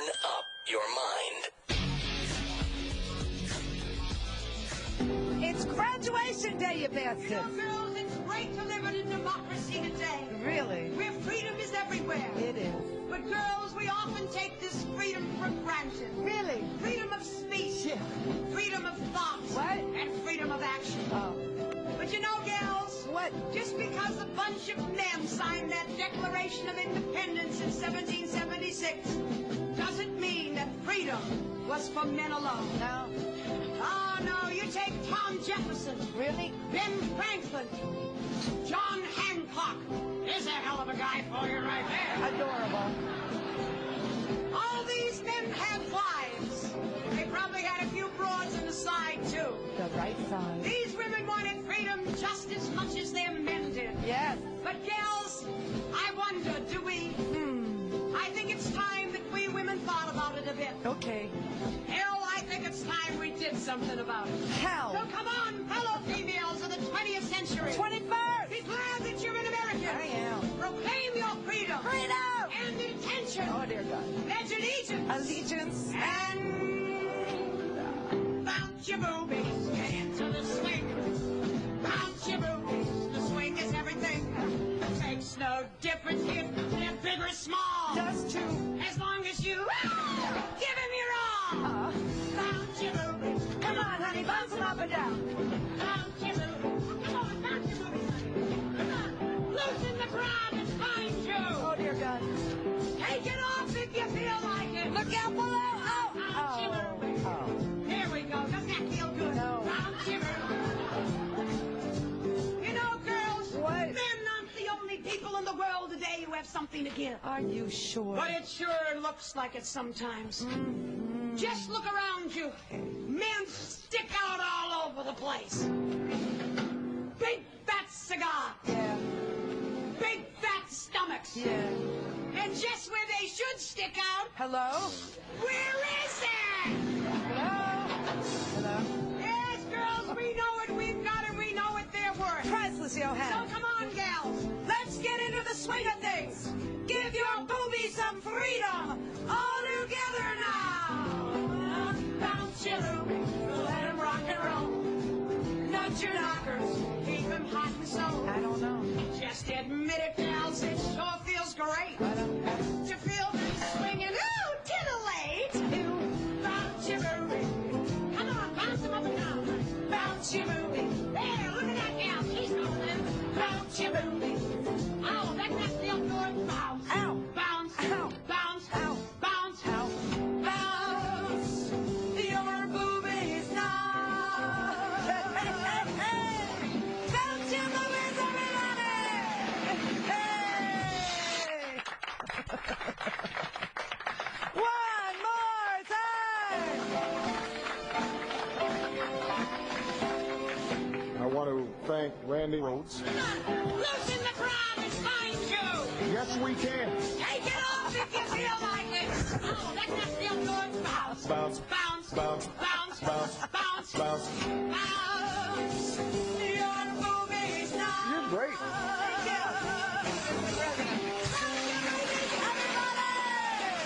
turn up your mind. It's graduation day, you bastard. You know, girls, it's great to live in a democracy today. Really? Where freedom is everywhere. It is. But girls, we often take this freedom for granted. Really? Freedom of speech. Yeah. Freedom of thought. What? And freedom of action. Oh. But you know, gals, what? Just because a bunch of men signed that Declaration of Independence in 1776 doesn't mean that freedom was for men alone. No. Oh, no, you take Tom Jefferson. Really? Ben Franklin. John Hancock. There's a hell of a guy for you right there. Adorable. All these men had wives. They probably had a few broads on the side, too. The right side. These women wanted freedom just as much as their men did. Yes. But, gals, I wonder, do we? I think it's time that we women thought about it a bit. Okay. Hell, I think it's time we did something about it. Hell. So come on, fellow females of the 20th century. 21st. Be glad that you're an American. I am. Proclaim your freedom. Freedom. And intention. Oh, dear God. Pledge allegiance. Allegiance. And bounce your boobies. Get into the swing. Bounce your boobies. The swing is everything. Makes no difference if they're big or small. Just two. As long as you give him your all. Bounce your boobies. Come on, honey, bounce them up and down. Bounce your boobies. Come on, bounce your boobies, honey. Come on. Loosen the ground and find you. Oh, dear God. Take it off if you feel like it. Look out below. Oh. Bounce your boobies. Oh. There we go. Doesn't that feel good? No. Bounce your boobies. You know, girls, What? men aren't the only people in the world today who have something to give. Are you sure? But it sure looks like it sometimes. Just look around you. Men stick out all over the place. Big fat cigar. Yeah. Big fat stomachs. Yeah. And just where they should stick out, Hello? where is it? Hello? Hello? Yes, girls, we know it, we've got it, we know it, they're worth. Priceless, So Johan. come on, gals. Let's get into the swing of things. Give your boobies some freedom. All together now. Bounce your boobies. Let 'em rock and roll. Nudge your knockers. Keep 'em hot and so. I don't know. Just admit it, gals. It sure feels great. I don't know. To feel them swinging. Ooh, titillate. Bounce your boobies. Come on, bounce them up and down. Bounce your boobies. There, look at that gal. She's going. Bounce your boobies. Oh, doesn't that feel good? Bounce. Ow. Bounce. Ow. Bounce. Ow. Bounce. Ow. Bounce. Your boobies now. Hey, hey, hey. Bounce your boobies, everybody. Hey. One more time. I want to thank Randi Rhodes. Loosen the crowd and find you. Yes, we can. Take it off if you feel like it. Oh, doesn't that feel good? Bounce. Bounce. Bounce. Bounce. Bounce. Bounce. Bounce. Bounce. Bounce. Your boobies now. You're great.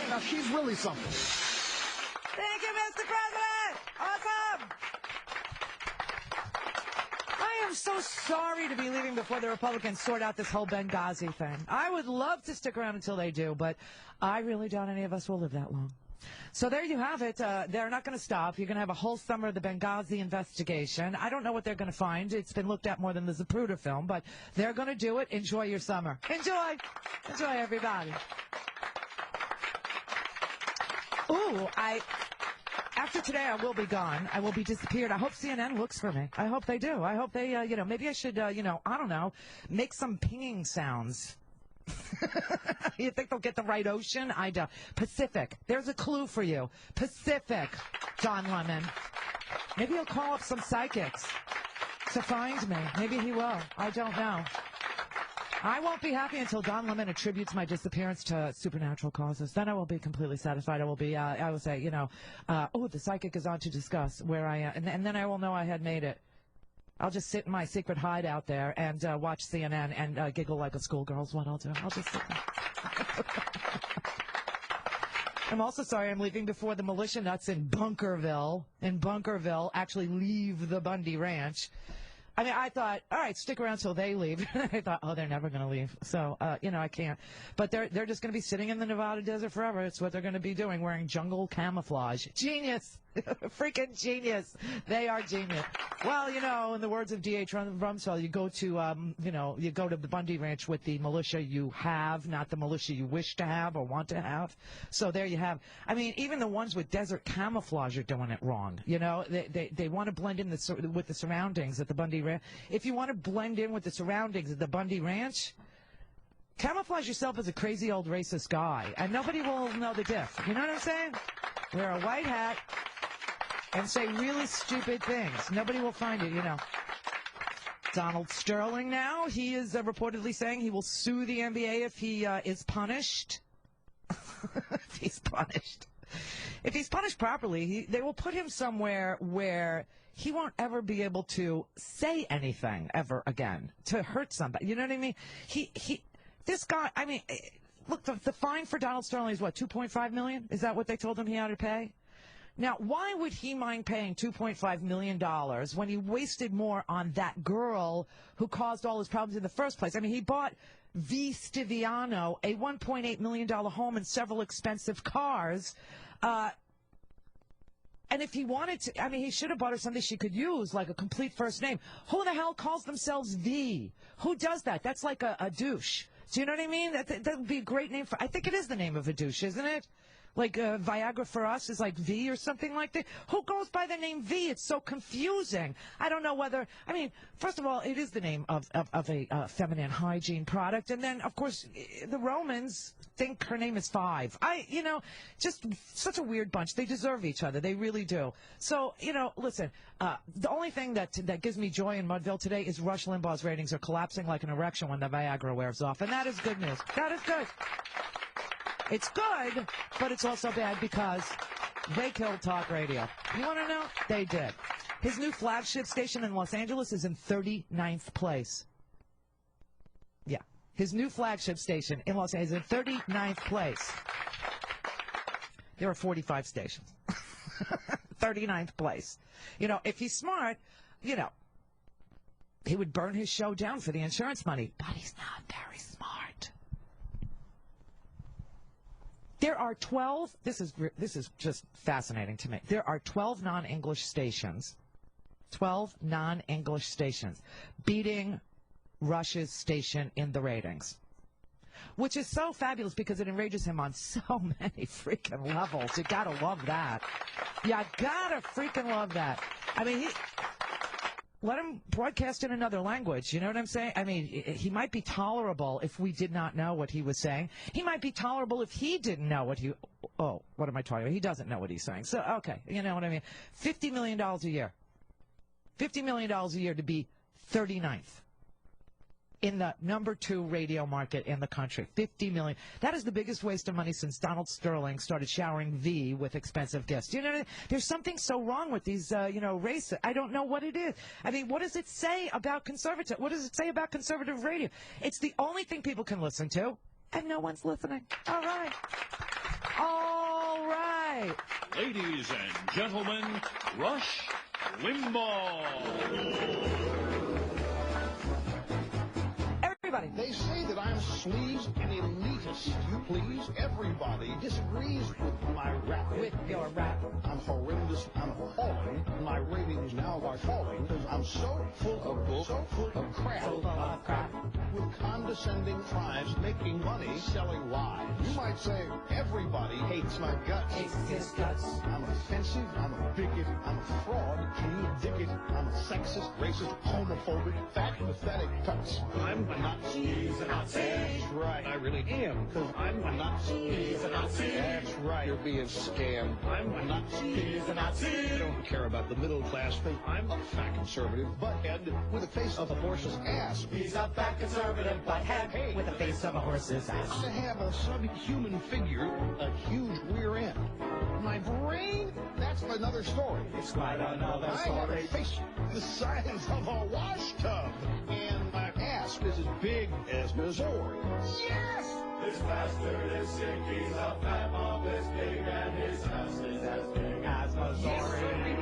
Now, she's really something. Thank you, Mr. President. Awesome. I am so sorry to be leaving before the Republicans sort out this whole Benghazi thing. I would love to stick around until they do, but I really doubt any of us will live that long. So there you have it. They're not going to stop. You're going to have a whole summer of the Benghazi investigation. I don't know what they're going to find. It's been looked at more than the Zapruder film, but they're going to do it. Enjoy your summer. Enjoy. Enjoy, everybody. Ooh, after today, I will be gone. I will be disappeared. I hope CNN looks for me. I hope they do. I hope they, maybe I should, I don't know, make some pinging sounds. You think they'll get the right ocean? I don't. Pacific. There's a clue for you. Pacific, Don Lemon. Maybe he'll call up some psychics to find me. Maybe he will. I don't know. I won't be happy until Don Lemon attributes my disappearance to supernatural causes. Then I will be completely satisfied. I will be, I will say, the psychic is on to discuss where I am. And then I will know I had made it. I'll just sit in my secret hideout there and watch CNN and giggle like a schoolgirl is what I'll do. I'll just sit there. I'm also sorry I'm leaving before the militia nuts in Bunkerville actually leave the Bundy Ranch. I mean, I thought, all right, stick around till they leave. I thought, oh, they're never going to leave. So, I can't. But they're just going to be sitting in the Nevada desert forever. It's what they're going to be doing, wearing jungle camouflage. Genius. Freaking genius. They are genius. Well, in the words of D.H. Rumsfeld, you go to the Bundy Ranch with the militia you have, not the militia you wish to have or want to have. So there you have. I mean, even the ones with desert camouflage are doing it wrong. They want to blend in with the surroundings at the Bundy Ranch. If you want to blend in with the surroundings at the Bundy Ranch, camouflage yourself as a crazy old racist guy, and nobody will know the diff. You know what I'm saying? Wear a white hat and say really stupid things. Nobody will find it, Donald Sterling now, he is reportedly saying he will sue the NBA if he is punished. If he's punished. If he's punished properly, they will put him somewhere where he won't ever be able to say anything ever again to hurt somebody. You know what I mean? This guy, I mean, look, the fine for Donald Sterling is what, $2.5 million? Is that what they told him he had to pay? Now, why would he mind paying $2.5 million when he wasted more on that girl who caused all his problems in the first place? I mean, he bought V. Stiviano a $1.8 million home and several expensive cars. And if he wanted to, I mean, he should have bought her something she could use, like a complete first name. Who the hell calls themselves V? Who does that? That's like a douche. Do you know what I mean? That would be a great name for, I think it is the name of a douche, isn't it? Like Viagra for us is like V or something like that. Who goes by the name V? It's so confusing. I don't know whether, I mean, first of all, it is the name of a feminine hygiene product. And then, of course, the Romans think her name is Five. Just such a weird bunch. They deserve each other. They really do. So, listen, the only thing that gives me joy in Mudville today is Rush Limbaugh's ratings are collapsing like an erection when the Viagra wears off. And that is good news. That is good. It's good, but it's also bad because they killed talk radio. You want to know? They did. His new flagship station in Los Angeles is in 39th place. Yeah. His new flagship station in Los Angeles is in 39th place. There are 45 stations. 39th place. If he's smart, he would burn his show down for the insurance money. But he's not very smart. There are 12, this is just fascinating to me. There are 12 non-English stations, beating Rush's station in the ratings, which is so fabulous because it enrages him on so many freaking levels. You gotta love that. You gotta freaking love that. I mean, let him broadcast in another language. You know what I'm saying? I mean, he might be tolerable if we did not know what he was saying. He might be tolerable if he didn't know what what am I talking about? He doesn't know what he's saying. So, okay, you know what I mean? $50 million a year. $50 million a year to be 39th in the number 2 radio market in the country. $50 million. That is the biggest waste of money since Donald Sterling started showering V with expensive gifts. You know, there's something so wrong with these, race. I don't know what it is. I mean, what does it say about conservative? What does it say about conservative radio? It's the only thing people can listen to, and no one's listening. All right. All right. Ladies and gentlemen, Rush Limbaugh. Everybody. They say that I'm sleaze and elitist. You please, everybody disagrees with my rap. With your rap. I'm horrendous. I'm appalling. My ratings now are falling because I'm so full of bull, so full of crap. Full of crap. With condescending tribes making money selling lies. You might say everybody hates my guts. Hates his guts. I'm offensive. I'm a bigot. I'm a fraud. Can you dig it? I'm a sexist, racist, homophobic, fat, pathetic tuts. I'm a Nazi. He's a Nazi. That's right. I really am, because I'm a Nazi. He's a Nazi. That's right. You're being scammed. I'm a Nazi. He's a Nazi. I don't care about the middle class thing. I'm a fat conservative butthead with the face of a horse's ass. He's a fat conservative butthead with the face of a horse's ass. To have a subhuman figure, a huge rear end. My brain, that's another story. It's quite another I have a story. face the size of a wash tub. And my ass grasp is as big as Missouri. Yes! This bastard is sick, he's a fat mob is big, and his ass is as big as Missouri.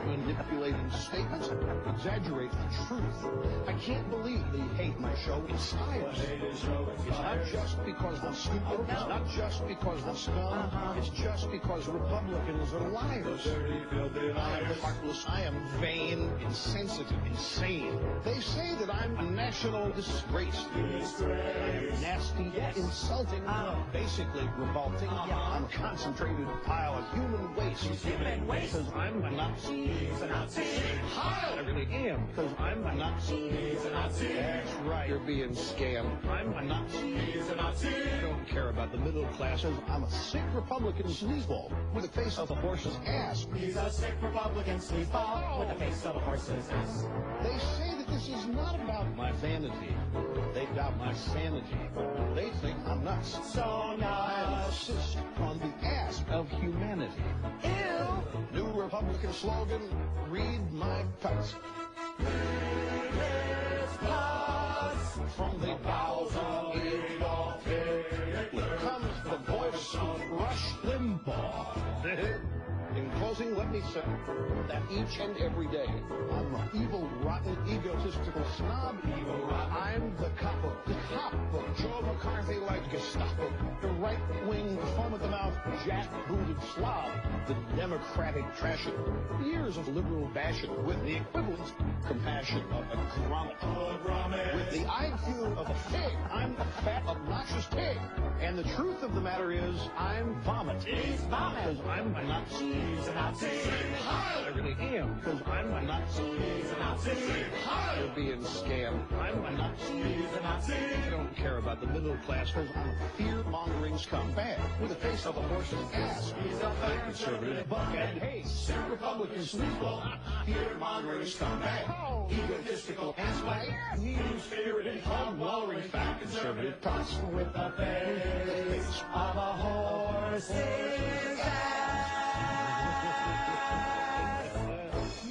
Manipulating statements, exaggerate the truth. I can't believe they hate my show. Inspires. It's not just because I'm stupid. It's not just because I'm scum. It's just because Republicans are liars. I am heartless. I am vain, insensitive, insane. They say that I'm a national disgrace. I'm nasty, insulting, basically revolting. I'm a concentrated pile of human waste. Because I'm a Nazi. He's a Nazi. Hi, I really am, because I'm a Nazi. He's a Nazi. That's right, you're being scammed. I'm a Nazi. He's a Nazi. I don't care about the middle classes. I'm a sick Republican sleazeball with the face of a horse's ass. He's a sick Republican sleazeball with the face of a horse's ass. They say that this is not about my vanity. They doubt my sanity. They think I'm nuts. So nuts. I insist on the ass of humanity. Ew. New Republican slogan, read my cuts. From the bowels of Adolf Hitler comes the voice of Rush Limbaugh. In closing, let me say that each and every day, I'm an evil, rotten, egotistical snob. I'm the top of Joe McCarthy-like Gestapo, the right-wing, foam-at-the-mouth, jack-booted slob, the democratic trashing, years of liberal bashing with the equivalent compassion of a grommet. With the IQ of a pig, I'm a fat, obnoxious pig. And the truth of the matter is, I'm vomit. He's vomit. Because I'm a Nazi. He's a Nazi. I really am, because I'm a Nazi. He's a Nazi. You're being scammed. I'm a Nazi. He's a Nazi. I don't care about the middle class, because I'm a fear-mongering scumbag with the face of a horse's ass. He's a fat Conservative buck and hey, sick Republican sleazeball, fear-mongering scumbag, egotistical ass mean-spirited, hog-wallering, fat conservative tots with the face of a horse's ass.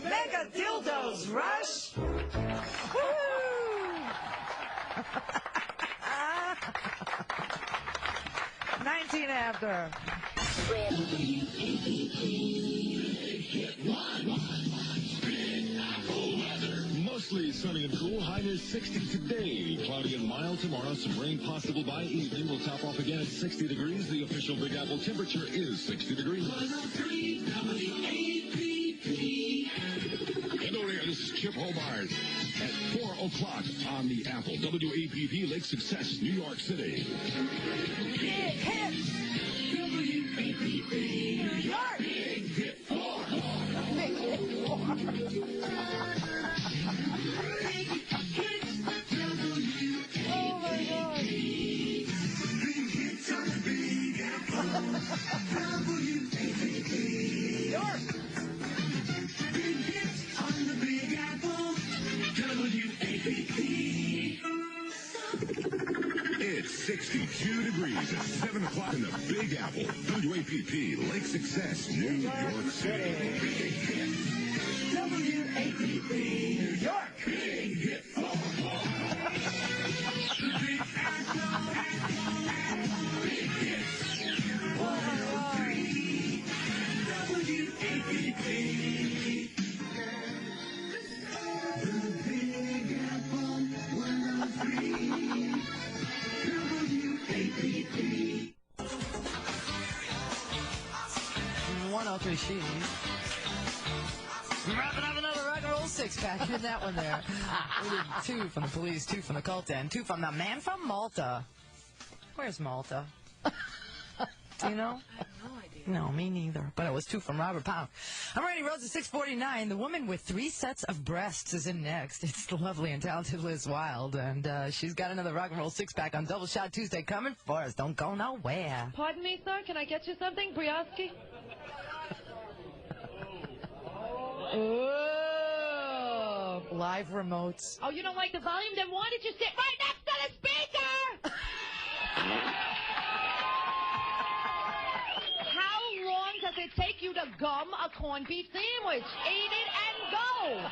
Mega dildos, Rush. Woo! 19 after. Mostly sunny and cool, high near 60 today. Cloudy and mild tomorrow, some rain possible by evening. We'll top off again at 60 degrees. The official Big Apple temperature is 60 degrees. And over here, this is Chip Hobart at 4 o'clock on the Apple. WAPP Lake Success, New York City. Big hits. WAPP, New York. Big hit 4. Big hit 4. Oh my God. York. Big hits on the Big Apple. WAPP. It's 62 degrees at 7 o'clock in the Big Apple. WAPP Lake Success, New York City. WAPP, New York. Big hit 4. Big Apple, Big hits. 103. WAPP. The Big Apple 103. WAPP. 103 she's. Wrapping up another rock and roll six-pack. Here's that one there. We did 2 from the police, 2 from the cult, and 2 from the man from Malta. Where's Malta? Do you know? I have no idea. No, me neither. But it was 2 from Robert Pound. I'm Randi Rhodes at 6:49. The woman with 3 sets of breasts is in next. It's the lovely and talented Liz Wilde, and she's got another rock and roll six-pack on Double Shot Tuesday coming for us. Don't go nowhere. Pardon me, sir. Can I get you something, Brioski? Oh, live remotes. Oh, you don't like the volume? Then why did you sit right next to the speaker? How long does it take you to gum a corned beef sandwich? Eat it and go.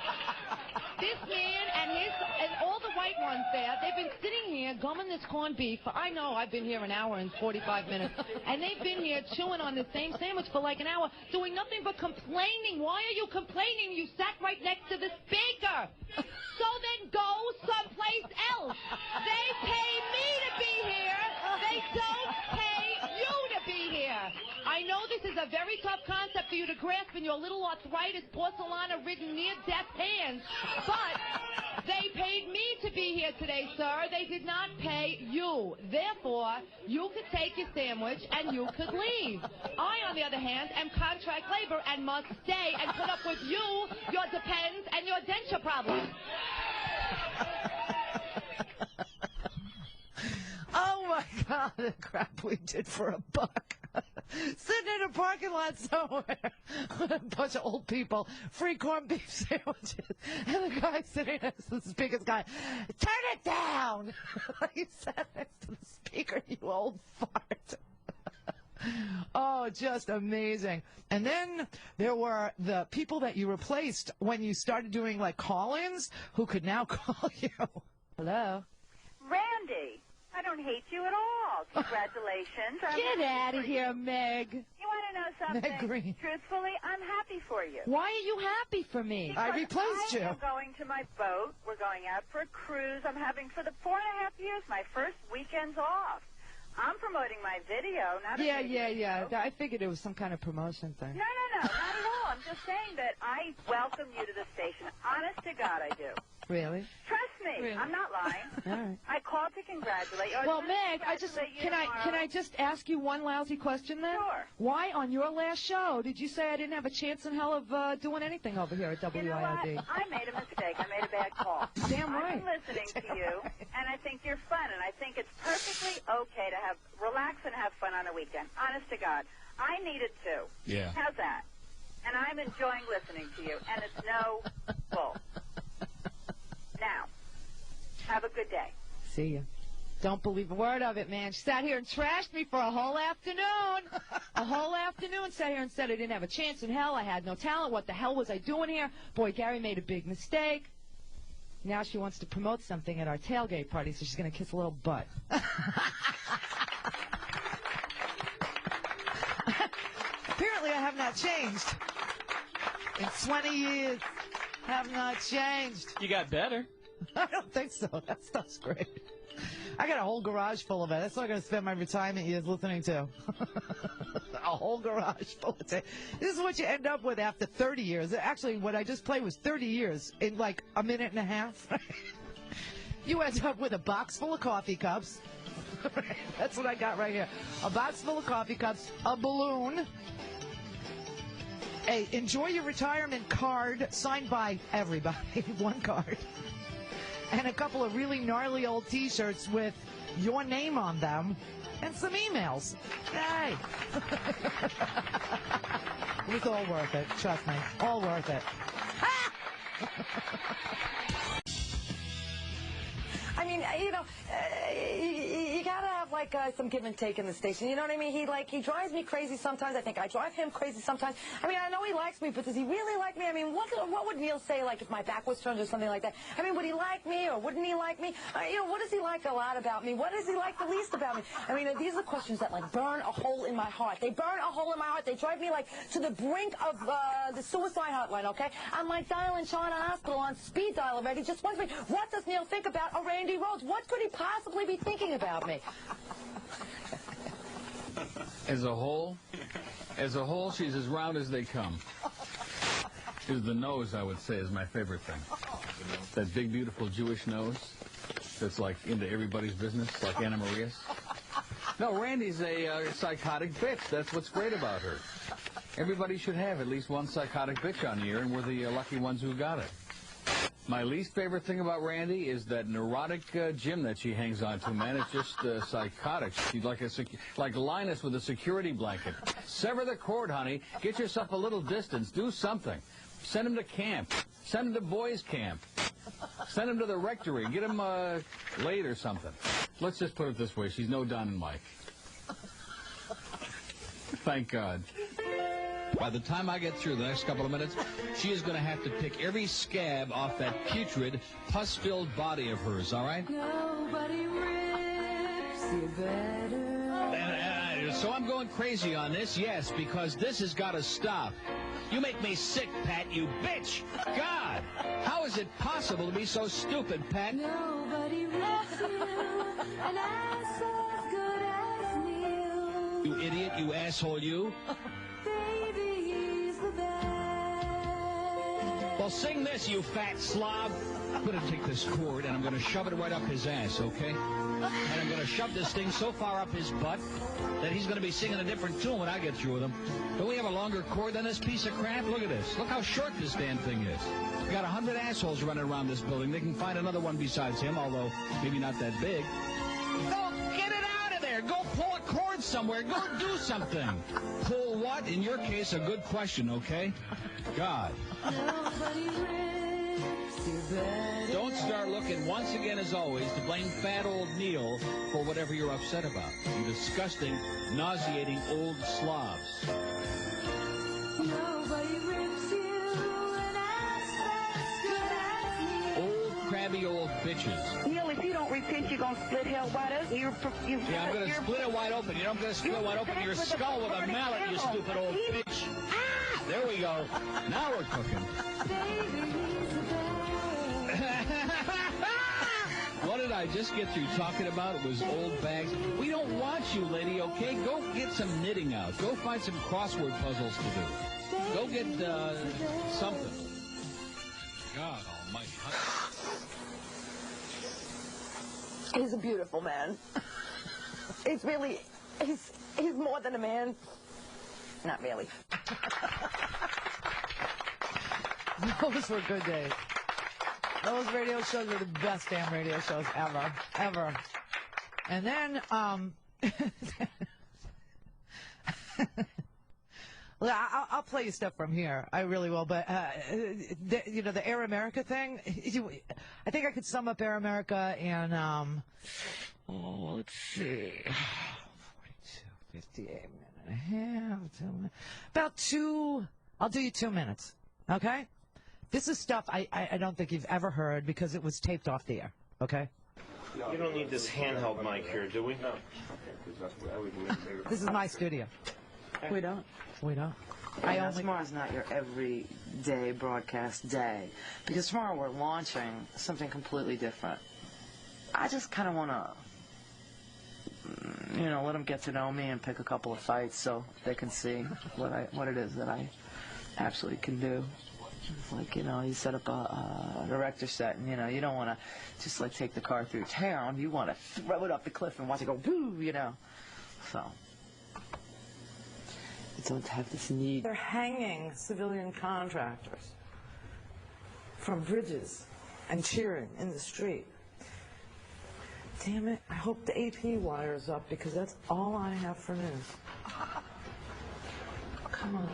This man and all the white ones there, they've been sitting here gumming this corned beef for, I know, I've been here an hour and 45 minutes, and they've been here chewing on the same sandwich for like an hour, doing nothing but complaining. Why are you complaining? You sat right next to the speaker. So then go someplace else. They pay me to be here. They don't pay you to be here. I know this is a very tough concept for you to grasp in your little arthritis, porcelana-ridden, near-death hands, but they paid me to be here today, sir. They did not pay you. Therefore, you could take your sandwich and you could leave. I, on the other hand, am contract labor and must stay and put up with you, your depends, and your denture problems. Oh my God, the crap we did for $1. Sitting in a parking lot somewhere with a bunch of old people, free corned beef sandwiches, and the guy sitting next to the speaker's guy, turn it down! He sat next to the speaker, you old fart. Oh, just amazing. And then there were the people that you replaced when you started doing like call-ins who could now call you. Hello? Randy, I don't hate you at all. Congratulations. Get out of here, Meg. You want to know something? Meg Green. Truthfully, I'm happy for you. Why are you happy for me? I replaced you. I am going to my boat. We're going out for a cruise. I'm having for the 4.5 years my first weekends off. I'm promoting my video, not a video. Yeah. I figured it was some kind of promotion thing. No, not at all. I'm just saying that I welcome you to the station. Honest to God, I do. Really? Trust me, Really? I'm not lying. All right. I called to congratulate you. Well, Meg, can I just ask you one lousy question then? Sure. Why on your last show did you say I didn't have a chance in hell of doing anything over here at WIOD? You know what? I made a mistake. I made a bad call. Damn right. I'm listening to you, and I think you're fun, and I think it's perfectly okay to relax and have fun on a weekend. Honest to God. I needed to. Yeah. How's that? And I'm enjoying listening to you, and it's no bull. Now, have a good day. See ya. Don't believe a word of it, man. She sat here and trashed me for a whole afternoon. A whole afternoon. Sat here and said I didn't have a chance in hell. I had no talent. What the hell was I doing here? Boy, Gary made a big mistake. Now she wants to promote something at our tailgate party, so she's going to kiss a little butt. Apparently I have not changed. In 20 years, have not changed. You got better. I don't think so. That stuff's great. I got a whole garage full of it. That's what I'm going to spend my retirement years listening to. A whole garage full of it. This is what you end up with after 30 years. Actually, what I just played was 30 years in like a minute and a half. You end up with a box full of coffee cups. That's what I got right here. A box full of coffee cups, a balloon, a enjoy your retirement card signed by everybody, one card, and a couple of really gnarly old T-shirts with your name on them, and some emails. Yay! It was all worth it. Trust me. All worth it. I mean, you know, you gotta have like some give and take in the station. You know what I mean? He drives me crazy sometimes. I think I drive him crazy sometimes. I mean, I know he likes me, but does he really like me? I mean, what would Neil say like if my back was turned or something like that? I mean, would he like me or wouldn't he like me? You know, what does he like a lot about me? What does he like the least about me? I mean, these are questions that like burn a hole in my heart. They burn a hole in my heart. They drive me like to the brink of the suicide hotline. Okay, I'm like dialing China Hospital on speed dial already. Just wondering, what does Neil think about a Randi Rhodes? What could he possibly be thinking about me? As a whole, she's as round as they come. Is the nose, I would say, is my favorite thing. That big, beautiful Jewish nose that's like into everybody's business, like Anna Maria's. No, Randy's a psychotic bitch. That's what's great about her. Everybody should have at least one psychotic bitch on here, and we're the lucky ones who got it. My least favorite thing about Randi is that neurotic gym that she hangs on to, man. It's just psychotic. She's like Linus with a security blanket. Sever the cord, honey. Get yourself a little distance. Do something. Send him to camp. Send him to boys' camp. Send him to the rectory. Get him laid or something. Let's just put it this way. She's no Don and Mike. Thank God. By the time I get through the next couple of minutes, she is going to have to pick every scab off that putrid, pus-filled body of hers, all right? Nobody rips you better. So I'm going crazy on this, yes, because this has got to stop. You make me sick, Pat, you bitch! God! How is it possible to be so stupid, Pat? Nobody rips you an ass as good as Neil. You idiot, you asshole, you. Baby, he's the best. Well, sing this, you fat slob. I'm going to take this cord and I'm going to shove it right up his ass, okay? And I'm going to shove this thing so far up his butt that he's going to be singing a different tune when I get through with him. Don't we have a longer cord than this piece of crap? Look at this. Look how short this damn thing is. We got 100 assholes running around this building. They can find another one besides him, although maybe not that big. Go get it out of there. Go pull a cord somewhere. Go do something. Pull what? In your case, a good question, okay? God. Nobody rips you better. Don't start looking once again, as always, to blame fat old Neil for whatever you're upset about. You disgusting, nauseating old slobs. Nobody rips you an ass as good as Neil. Old, crabby old bitches. Neil, if you don't repent, you're going to split hell wide open. Yeah, I'm going to split it wide open. You know, I'm going to split wide open your skull with a mallet, you stupid old bitch. Ah! There we go. Now we're cooking. What did I just get through talking about? It was old bags. We don't want you, lady, okay? Go get some knitting out. Go find some crossword puzzles to do. Go get something. God almighty. He's a beautiful man. He's really, he's more than a man. Not really. Those were good days. Those radio shows were the best damn radio shows ever, ever. And then, well, I'll play you stuff from here. I really will. But, you know, the Air America thing, I think I could sum up Air America in, let's see, 42, 58, minute and a half, 2 minutes. About I'll do you 2 minutes, okay? This is stuff I don't think you've ever heard because it was taped off the air, okay? You don't need this handheld mic here, do we? No. This is my studio. We don't. We don't. Tomorrow's not your everyday broadcast day. Because tomorrow we're launching something completely different. I just kind of want to, you know, let them get to know me and pick a couple of fights so they can see what it is that I absolutely can do. It's like, you know, you set up a director set, and, you know, you don't want to just, like, take the car through town. You want to throw it up the cliff and watch it go, boo, you know. So, I don't have this need. They're hanging civilian contractors from bridges and cheering in the street. Damn it, I hope the AP wire's up because that's all I have for news. Come on,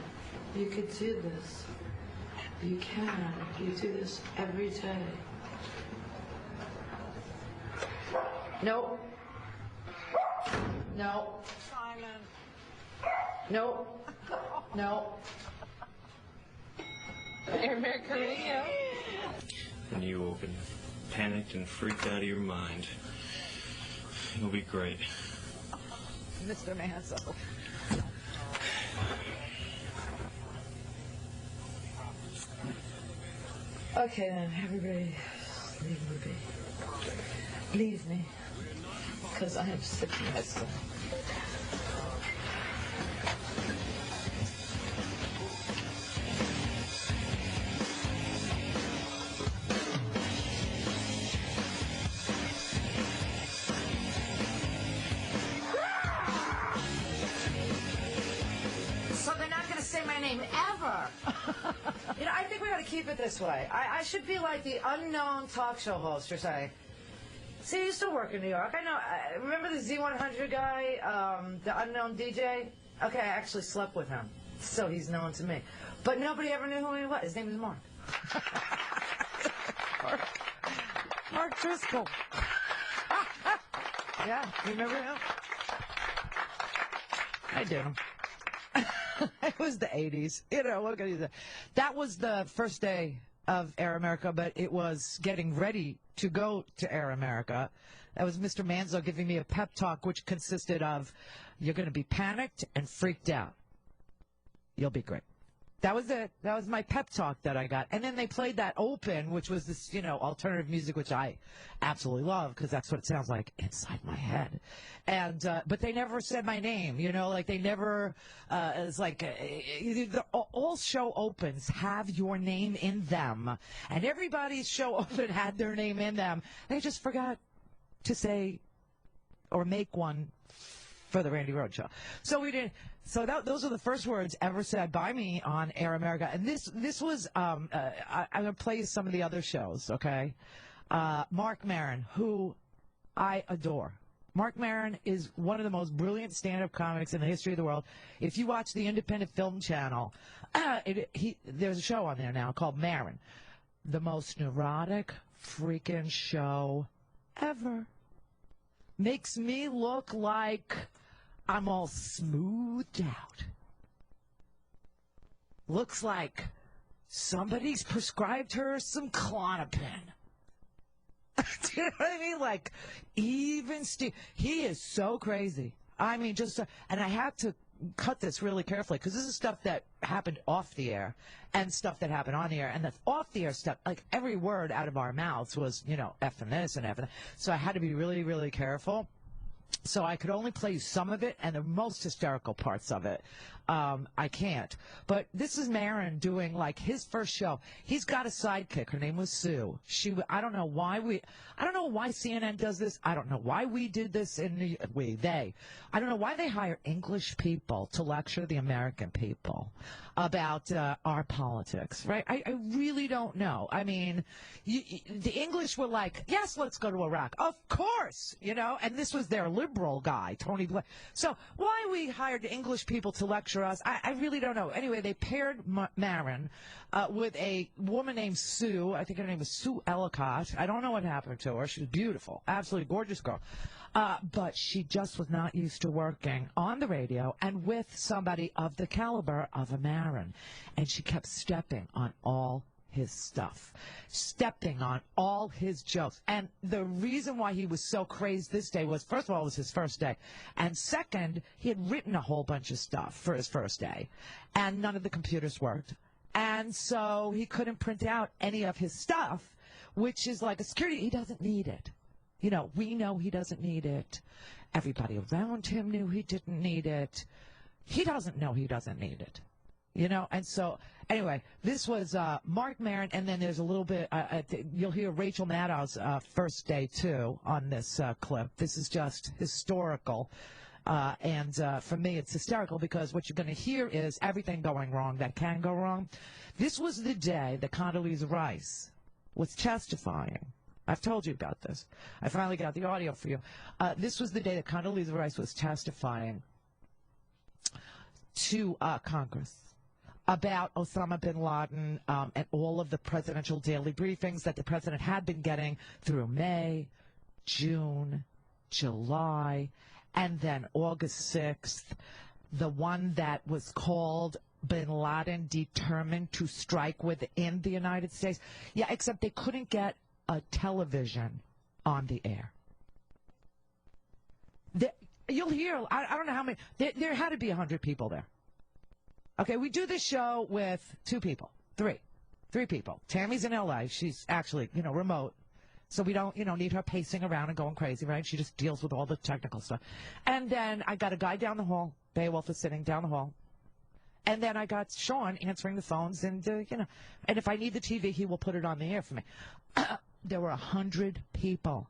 you could do this. You can. You do this every day. Nope. No. Simon. Nope. No. Air America Radio. And you will be panicked and freaked out of your mind. It'll be great. Mr. Manso. Okay then, everybody, leave me be. Leave me, because I am sick of myself. So they're not going to say my name ever. You know, I think we ought to keep it this way. I should be like the unknown talk show host or something. See, I used to work in New York. I know. Remember the Z100 guy, the unknown DJ? Okay, I actually slept with him, so he's known to me. But nobody ever knew who he was. His name was Mark. Mark Driscoll. Yeah, you remember him? I do. It was the 80s. What can you say? That was the first day of Air America, but it was getting ready to go to Air America. That was Mr. Manzo giving me a pep talk, which consisted of, you're going to be panicked and freaked out. You'll be great. That was it. That was my pep talk that I got. And then they played that open, which was this, alternative music, which I absolutely love because that's what it sounds like inside my head. And but they never said my name, like they never. It's like all show opens have your name in them, and everybody's show open had their name in them. They just forgot to say or make one for the Randi Rhodes show. So we did. So those are the first words ever said by me on Air America. And this was, I'm going to play you some of the other shows, okay? Mark Maron, who I adore. Mark Maron is one of the most brilliant stand-up comics in the history of the world. If you watch the Independent Film Channel, there's a show on there now called Maron. The most neurotic freaking show ever. Makes me look like I'm all smoothed out. Looks like somebody's prescribed her some Klonopin. Do you know what I mean? Like, even Steve, he is so crazy. I mean, and I had to cut this really carefully because this is stuff that happened off the air and stuff that happened on the air. And the off the air stuff, like every word out of our mouths was, F and this and F and that. So I had to be really, really careful. So I could only play you some of it and the most hysterical parts of it. I can't. But this is Maron doing like his first show. He's got a sidekick. Her name was Sue. I don't know why CNN does this. I don't know why we did this I don't know why they hire English people to lecture the American people about our politics, right? I really don't know. I mean, the English were like, yes, let's go to Iraq. Of course, and this was their liberal guy, Tony Blair. So why we hired English people to lecture us, I really don't know. Anyway, they paired Maron with a woman named Sue. I think her name was Sue Ellicott. I don't know what happened to her. She was beautiful, absolutely gorgeous girl. But she just was not used to working on the radio and with somebody of the caliber of a Maron. And she kept stepping on all his stuff, stepping on all his jokes. And the reason why he was so crazed this day was, first of all, it was his first day. And second, he had written a whole bunch of stuff for his first day. And none of the computers worked. And so he couldn't print out any of his stuff, which is like a security. He doesn't need it. We know he doesn't need it. Everybody around him knew he didn't need it. He doesn't know he doesn't need it. And so, anyway, this was Mark Maron, and then there's a little bit, you'll hear Rachel Maddow's first day, too, on this clip. This is just historical. And for me, it's hysterical because what you're going to hear is everything going wrong that can go wrong. This was the day that Condoleezza Rice was testifying. I've told you about this. I finally got the audio for you. This was the day that Condoleezza Rice was testifying to Congress about Osama bin Laden and all of the presidential daily briefings that the president had been getting through May, June, July, and then August 6th, the one that was called bin Laden determined to strike within the United States. Yeah, except they couldn't get a television on the air. You'll hear, I don't know how many, there had to be 100 people there. Okay, we do this show with three people. Tammy's in L.A. She's actually, remote. So we don't, need her pacing around and going crazy, right? She just deals with all the technical stuff. And then I got a guy down the hall. Beowulf is sitting down the hall. And then I got Sean answering the phones, and, and if I need the TV, he will put it on the air for me. There were 100 people.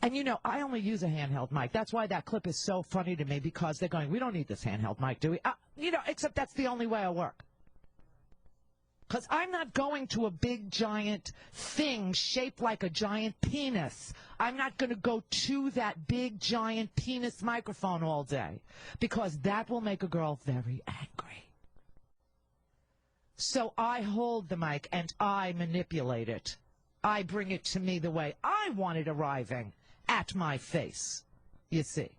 And, I only use a handheld mic. That's why that clip is so funny to me, because they're going, we don't need this handheld mic, do we? Except that's the only way I work. Because I'm not going to a big, giant thing shaped like a giant penis. I'm not going to go to that big, giant penis microphone all day, because that will make a girl very angry. So I hold the mic and I manipulate it. I bring it to me the way I want it arriving at my face, you see.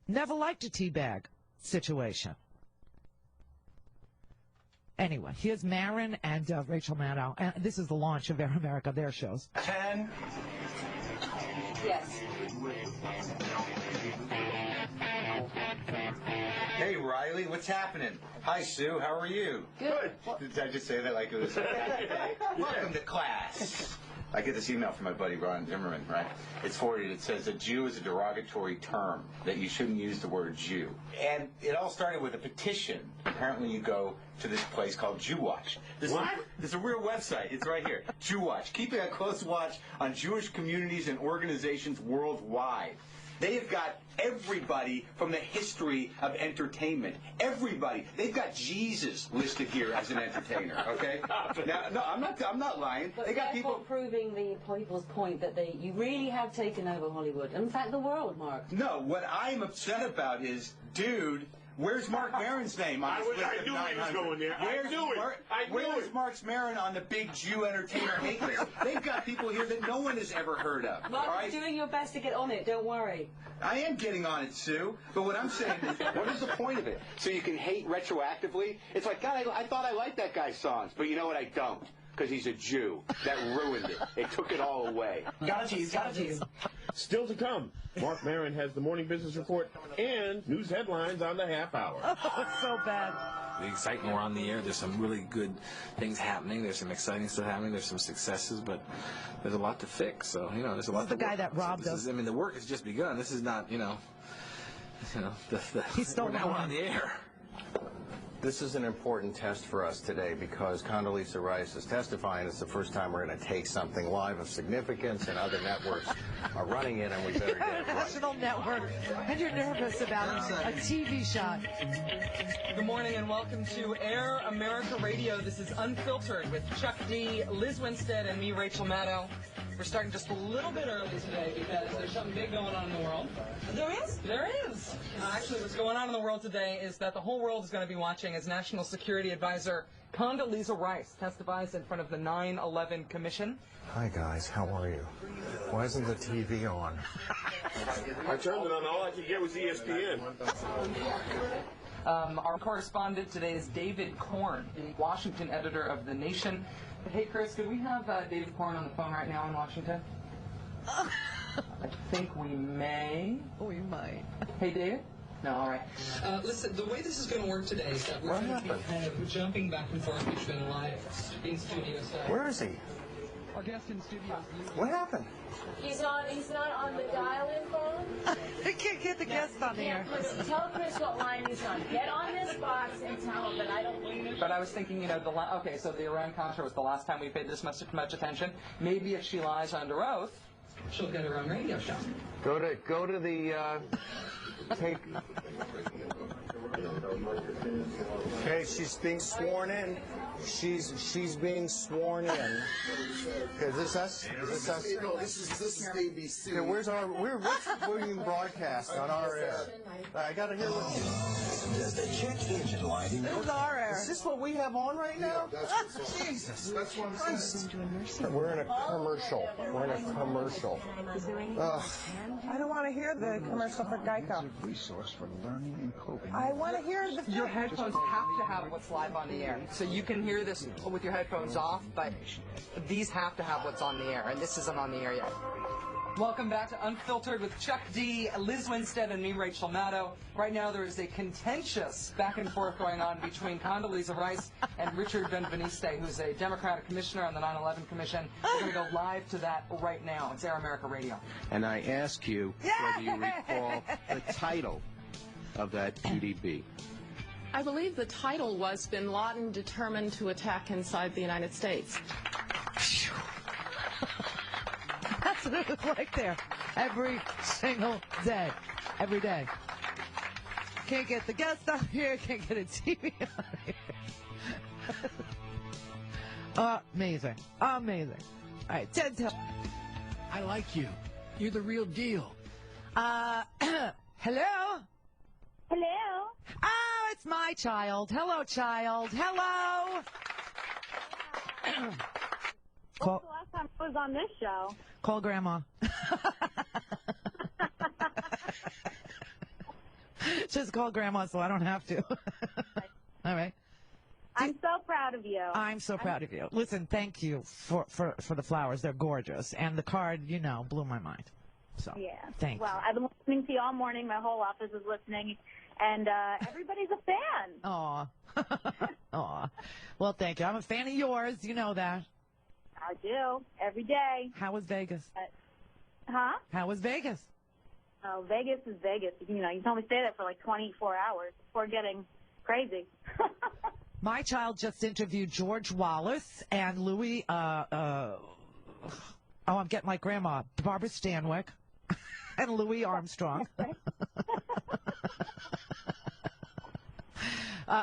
Never liked a tea bag. situation. Anyway, here's Marin and Rachel Maddow. And this is the launch of Air America, their shows. 10. Yes. Hey, Riley, what's happening? Hi, Sue, how are you? Good. Did I just say that like it was welcome to class. I get this email from my buddy Ron Zimmerman, right? It's forwarded. It says a Jew is a derogatory term, that you shouldn't use the word Jew. And it all started with a petition. Apparently you go to this place called Jew Watch. This is a real website. It's right here. Jew Watch. Keeping a close watch on Jewish communities and organizations worldwide. They have got everybody from the history of entertainment. Everybody. They've got Jesus listed here as an entertainer. Okay. Now, no, I'm not lying. But they got people proving the people's point that you really have taken over Hollywood. In fact, the world, Mark. No, what I'm upset about is, dude. Where's Mark Maron's name on this list of 900? Where's Mark Maron on the big Jew entertainer hate list? They've got people here that no one has ever heard of. Mark, all right? you're doing your best to get on it. Don't worry. I am getting on it, Sue. But what I'm saying is, what is the point of it? So you can hate retroactively? It's like, God, I thought I liked that guy's songs, but you know what? I don't. Because he's a Jew. That ruined it. It took it all away. Got you. Still to come, Mark Maron has the morning business report and news headlines on the half hour. Oh, it's so bad. The excitement we're on the air. There's some really good things happening. There's some exciting stuff happening. There's some successes, but there's a lot to fix. So, there's a lot to work. The guy that robbed us. I mean, the work has just begun. This is not, He's still we're now on the air. This is an important test for us today because Condoleezza Rice is testifying. It's the first time we're going to take something live of significance, and other networks are running it, and we better get it right. National network. And you're nervous about a TV shot. Good morning and welcome to Air America Radio. This is Unfiltered with Chuck D, Liz Winstead, and me, Rachel Maddow. We're starting just a little bit early today because there's something big going on in the world. There is? There is. Actually, what's going on in the world today is that the whole world is going to be watching as National Security Advisor Condoleezza Rice testifies in front of the 9/11 Commission. Hi, guys. How are you? Why isn't the TV on? I turned it on. All I could get was ESPN. Our correspondent today is David Korn, the Washington editor of The Nation. Hey, Chris, could we have David Korn on the phone right now in Washington? I think we may. We might. Hey, David? No, all right. Listen, the way this is going to work today is that we're going to be kind of jumping back and forth between live in-studio stuff. Where is he? Our guest in studio. What happened? He's not on the dial-in phone. I can't get the guest on the air. Tell Chris what line he's on. Get on this box and tell him that I don't. But I was thinking, okay, so the Iran-Contra was the last time we paid this much attention. Maybe if she lies under oath, she'll get her own radio show. Go to the take. Okay, she's being sworn in. She's being sworn in. Okay, is this us? Is this us? No, this is ABC. Okay, what's being broadcast on our air? I gotta hear what. Does the check engine lighting? This is our air. Is this what we have on right now? Jesus. That's what I'm saying. We're in a commercial. I don't want to hear the commercial for Geico. Resource for learning and coping. I want to hear the. Your headphones have to have what's live on the air. So you can hear this with your headphones off, but these have to have what's on the air, and this isn't on the air yet. Welcome back to Unfiltered with Chuck D, Liz Winstead, and me, Rachel Maddow. Right now there is a contentious back and forth going on between Condoleezza Rice and Richard Benveniste, who's a Democratic commissioner on the 9/11 Commission. We're going to go live to that right now. It's Air America Radio. And I ask you whether you recall the title of that PDB. I believe the title was Bin Laden determined to attack inside the United States. That's what it was like there. Every single day. Every day. Can't get the guest on here. Can't get a TV on here. Amazing. Amazing. All right, 10 till. I like you. You're the real deal. Hello? Hello. Oh, it's my child. Hello, child. Hello. What's the last time I was on this show? Call Grandma. Just call Grandma so I don't have to. All right. I'm so proud of you. I'm so proud of you. Listen, thank you for the flowers. They're gorgeous. And the card, blew my mind. So, Yeah. thanks. Well, I've been listening to you all morning. My whole office is listening. And everybody's a fan. Aw. Aw. Well, thank you. I'm a fan of yours. You know that. I do. Every day. How was Vegas? Huh? How was Vegas? Oh, Vegas is Vegas. You can only stay there for like 24 hours before getting crazy. My child just interviewed George Wallace and Louis, I'm getting like Grandma, Barbara Stanwyck and Louis Armstrong.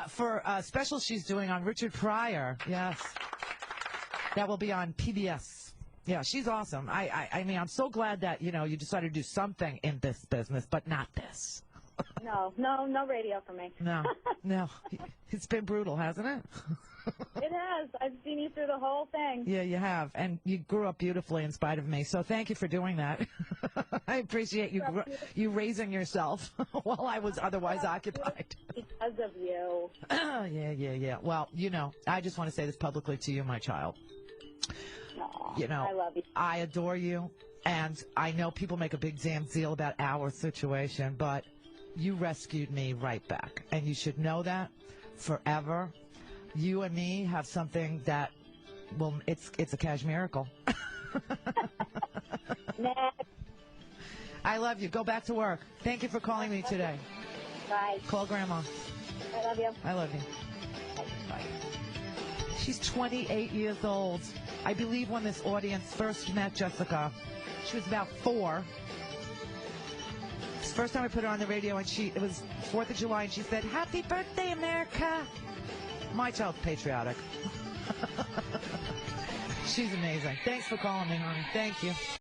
For a special she's doing on Richard Pryor. Yes. That will be on PBS. Yeah, she's awesome. I mean, I'm so glad that, you decided to do something in this business, but not this. No radio for me. No. It's been brutal, hasn't it? It has. I've seen you through the whole thing. Yeah, you have. And you grew up beautifully in spite of me. So thank you for doing that. I appreciate you raising yourself while I was otherwise occupied. Because of you. Yeah. Well, I just want to say this publicly to you, my child. I love you. I adore you. And I know people make a big damn deal about our situation, but you rescued me right back. And you should know that forever. You and me have something that, it's a cash miracle. I love you. Go back to work. Thank you for calling me today. Bye. Call Grandma. I love you. I love you. Bye. She's 28 years old. I believe when this audience first met Jessica, she was about 4. It's the first time I put her on the radio, and it was 4th of July, and she said, "Happy birthday, America." My child's patriotic. She's amazing. Thanks for calling me, honey. Thank you.